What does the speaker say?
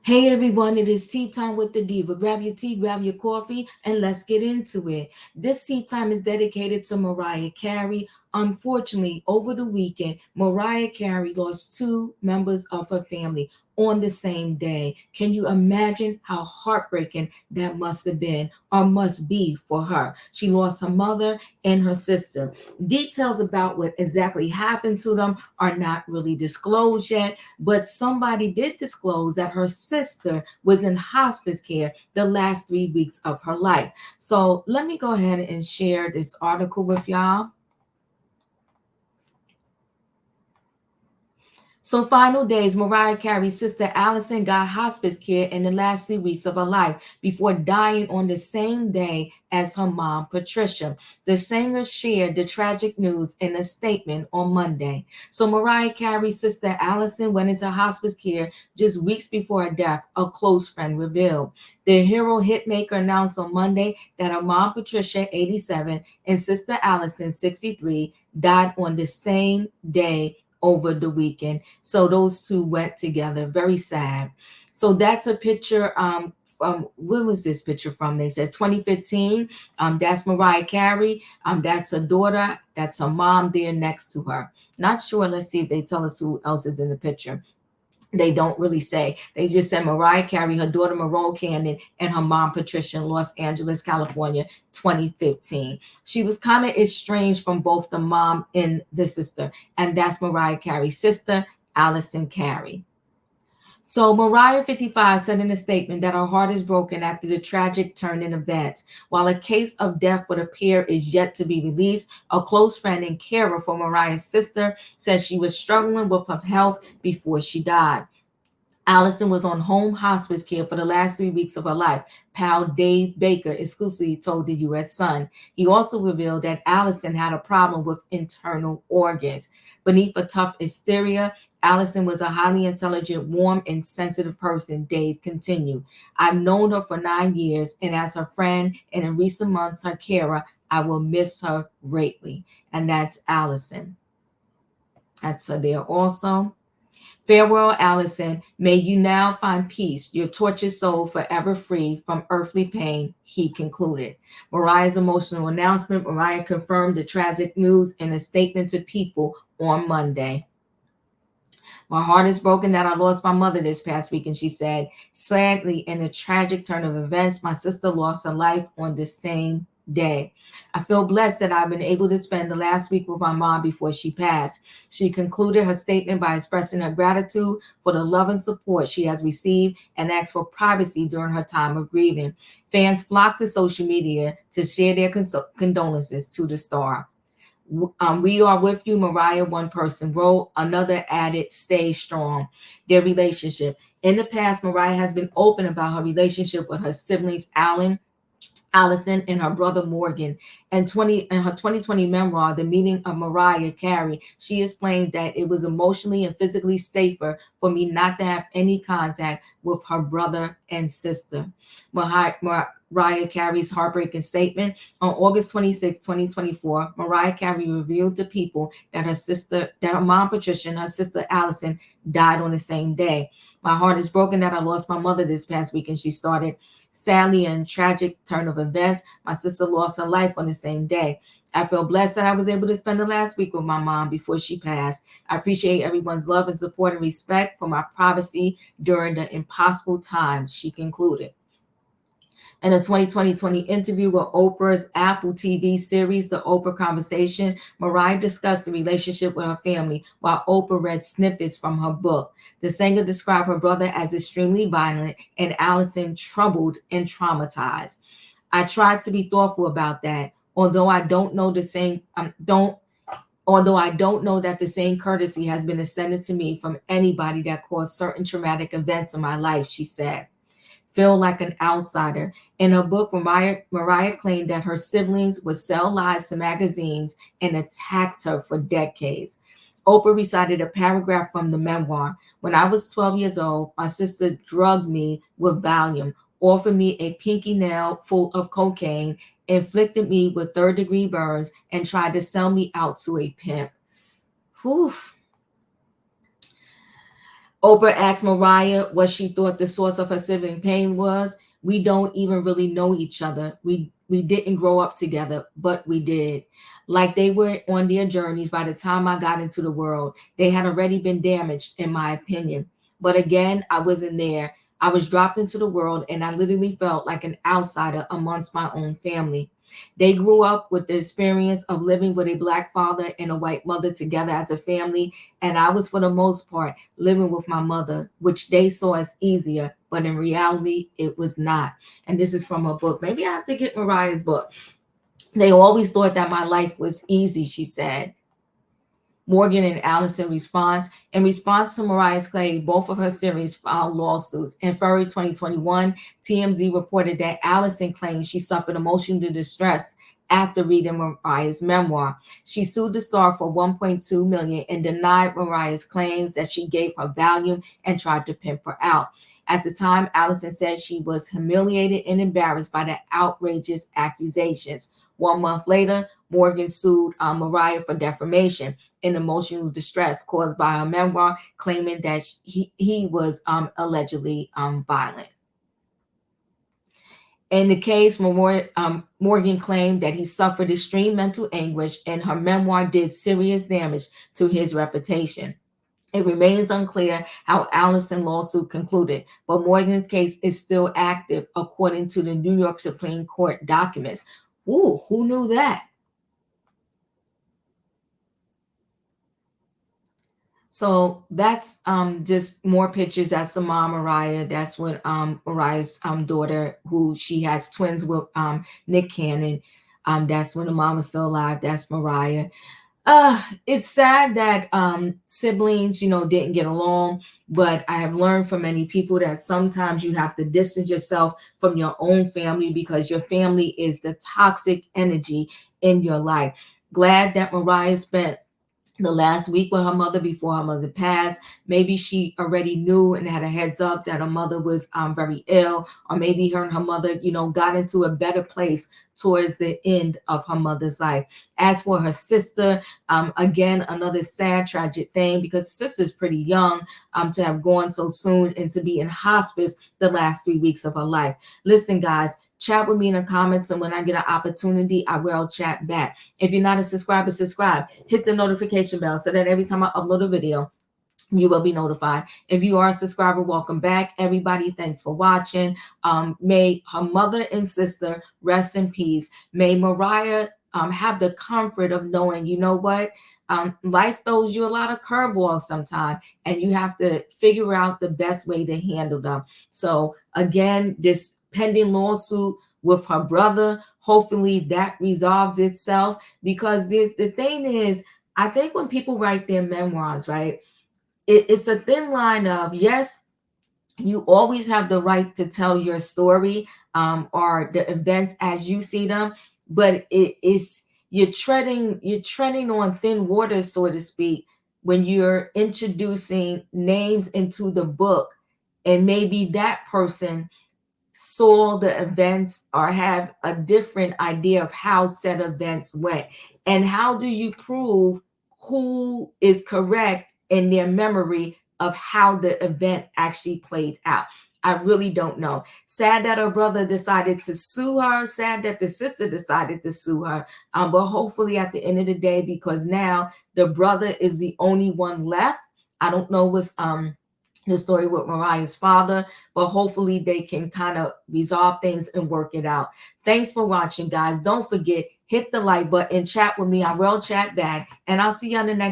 Hey everyone, it is tea time with the diva. Grab your tea, grab your coffee, and let's get into it. This tea time is dedicated to Mariah Carey. Unfortunately, over the weekend, Mariah Carey lost two members of her family on the same day. Can you imagine how heartbreaking that must have been or must be for her? She lost her mother and her sister. Details about what exactly happened to them are not really disclosed yet, but somebody did disclose that her sister was in hospice care the last 3 weeks of her life. So let me go ahead and share this article with y'all. So, final days, Mariah Carey's sister Alison got hospice care in the last 3 weeks of her life before dying on the same day as her mom, Patricia. The singer shared the tragic news in a statement on Monday. So, Mariah Carey's sister Alison went into hospice care just weeks before her death, a close friend revealed. The hero hitmaker announced on Monday that her mom, Patricia, 87, and sister Alison, 63, died on the same day over the weekend. So those two went together. Very sad. So that's a picture from, when was this picture from? They said 2015. That's Mariah Carey. That's her daughter. That's her mom there next to her. Not sure. Let's see if they tell us who else is in the picture. They don't really say. They just said Mariah Carey, her daughter Marone Cannon, and her mom Patricia in Los Angeles, California, 2015. She was kind of estranged from both the mom and the sister, and that's Mariah Carey's sister, Alison Carey. So Mariah, 55, said in a statement that her heart is broken after the tragic turn in events. While a case of death for the pair is yet to be released, a close friend and carer for Mariah's sister said she was struggling with her health before she died. Alison was on home hospice care for the last 3 weeks of her life, pal Dave Baker exclusively told the U.S. Sun. He also revealed that Alison had a problem with internal organs. Beneath a tough exterior, Alison was a highly intelligent, warm, and sensitive person, Dave continued. I've known her for 9 years, and as her friend and in recent months her carer, I will miss her greatly. And that's Alison. That's her there also. Farewell, Alison. May you now find peace, your tortured soul forever free from earthly pain, he concluded. Mariah's emotional announcement. Mariah confirmed the tragic news in a statement to People on Monday. My heart is broken that I lost my mother this past week, and she said, sadly, in a tragic turn of events, my sister lost her life on the same day. I feel blessed that I've been able to spend the last week with my mom before she passed. She concluded her statement by expressing her gratitude for the love and support she has received and asked for privacy during her time of grieving. Fans flocked to social media to share their condolences to the star. We are with you, Mariah, one person wrote. Another added, stay strong. Their relationship. In the past, Mariah has been open about her relationship with her siblings, Alison, and her brother Morgan. In her 2020 memoir, The Meaning of Mariah Carey, she explained that it was emotionally and physically safer for me not to have any contact with her brother and sister. Mariah Carey's heartbreaking statement. On August 26, 2024, Mariah Carey revealed to People that her mom Patricia and her sister Alison died on the same day. My heart is broken that I lost my mother this past week, and she started. Sadly, in tragic turn of events, my sister lost her life on the same day. I feel blessed that I was able to spend the last week with my mom before she passed. I appreciate everyone's love and support and respect for my privacy during the impossible time, she concluded. In a 2020 interview with Oprah's Apple TV series, The Oprah Conversation, Mariah discussed the relationship with her family while Oprah read snippets from her book. The singer described her brother as extremely violent and Alison troubled and traumatized. I tried to be thoughtful about that, although I don't know the same don't although I don't know that the same courtesy has been extended to me from anybody that caused certain traumatic events in my life, she said. Feel like an outsider. In her book, Mariah claimed that her siblings would sell lies to magazines and attacked her for decades. Oprah recited a paragraph from the memoir. When I was 12 years old, my sister drugged me with Valium, offered me a pinky nail full of cocaine, inflicted me with third-degree burns, and tried to sell me out to a pimp. Whew. Oprah asked Mariah what she thought the source of her sibling pain was. We don't even really know each other. We didn't grow up together, but we did. Like they were on their journeys by the time I got into the world. They had already been damaged, in my opinion. But again, I wasn't there. I was dropped into the world and I literally felt like an outsider amongst my own family. They grew up with the experience of living with a black father and a white mother together as a family. And I was, for the most part, living with my mother, which they saw as easier, but in reality, it was not. And this is from a book. Maybe I have to get Mariah's book. They always thought that my life was easy, she said. Morgan and Alison response. In response to Mariah Carey, both of her series filed lawsuits. In February 2021, TMZ reported that Alison claimed she suffered emotional distress after reading Mariah's memoir. She sued the star for $1.2 million and denied Mariah's claims that she gave her Valium and tried to pimp her out. At the time, Alison said she was humiliated and embarrassed by the outrageous accusations. 1 month later, Morgan sued Mariah for defamation and emotional distress caused by her memoir, claiming that he was allegedly violent. In the case, Morgan claimed that he suffered extreme mental anguish and her memoir did serious damage to his reputation. It remains unclear how Alison's lawsuit concluded, but Morgan's case is still active, according to the New York Supreme Court documents. Ooh, who knew that? So that's just more pictures. That's the mom Mariah. That's when Mariah's daughter, who she has twins with Nick Cannon. That's when the mom was still alive. That's Mariah. It's sad that siblings, didn't get along, but I have learned from many people that sometimes you have to distance yourself from your own family because your family is the toxic energy in your life. Glad that Mariah spent the last week with her mother before her mother passed. Maybe she already knew and had a heads up that her mother was very ill, or maybe her and her mother, got into a better place towards the end of her mother's life. As for her sister, again, another sad, tragic thing because the sister's pretty young to have gone so soon and to be in hospice the last 3 weeks of her life. Listen, guys, chat with me in the comments, and when I get an opportunity, I will chat back. If you're not a subscriber, subscribe. Hit the notification bell so that every time I upload a video, you will be notified. If you are a subscriber, welcome back. Everybody, thanks for watching. May her mother and sister rest in peace. May Mariah have the comfort of knowing, you know what? Life throws you a lot of curveballs sometimes, and you have to figure out the best way to handle them. So again, this pending lawsuit with her brother, hopefully that resolves itself, because the thing is, I think when people write their memoirs, right, it's a thin line of, yes, you always have the right to tell your story or the events as you see them, but you're treading on thin waters, so to speak, when you're introducing names into the book, and maybe that person saw the events or have a different idea of how said events went. And how do you prove who is correct in their memory of how the event actually played out? I really don't know. Sad that her brother decided to sue her. Sad that the sister decided to sue her. But hopefully at the end of the day, because now the brother is the only one left. I don't know what's the story with Mariah's father, but hopefully they can kind of resolve things and work it out. Thanks for watching, guys. Don't forget, hit the like button, chat with me. I will chat back, and I'll see you on the next